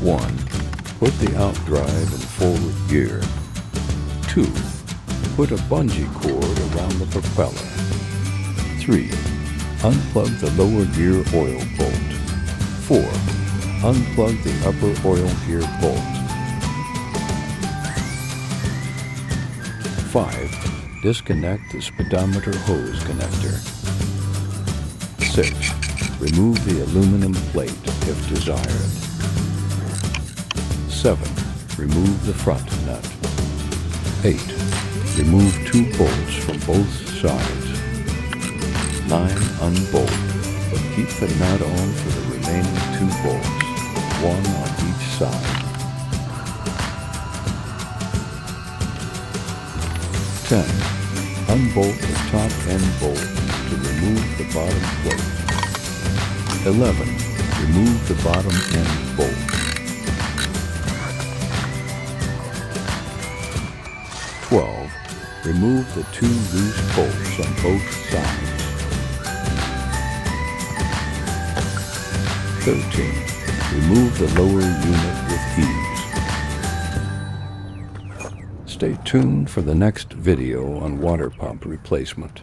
1. Put the outdrive in forward gear. 2. Put a bungee cord around the propeller. 3. Unplug the lower gear oil bolt. 4. Unplug the upper oil gear bolt. 5. Disconnect the speedometer hose connector. 6. Remove the aluminum plate if desired. 7. Remove the front nut. 8. Remove 2 bolts from both sides. 9. Unbolt, but keep the nut on for the remaining 2 bolts, 1 on each side. 10. Unbolt the top end bolt to remove the bottom plate. 11. Remove the bottom end bolt. 12. Remove the 2 loose bolts on both sides. 13. Remove the lower unit with ease. Stay tuned for the next video on water pump replacement.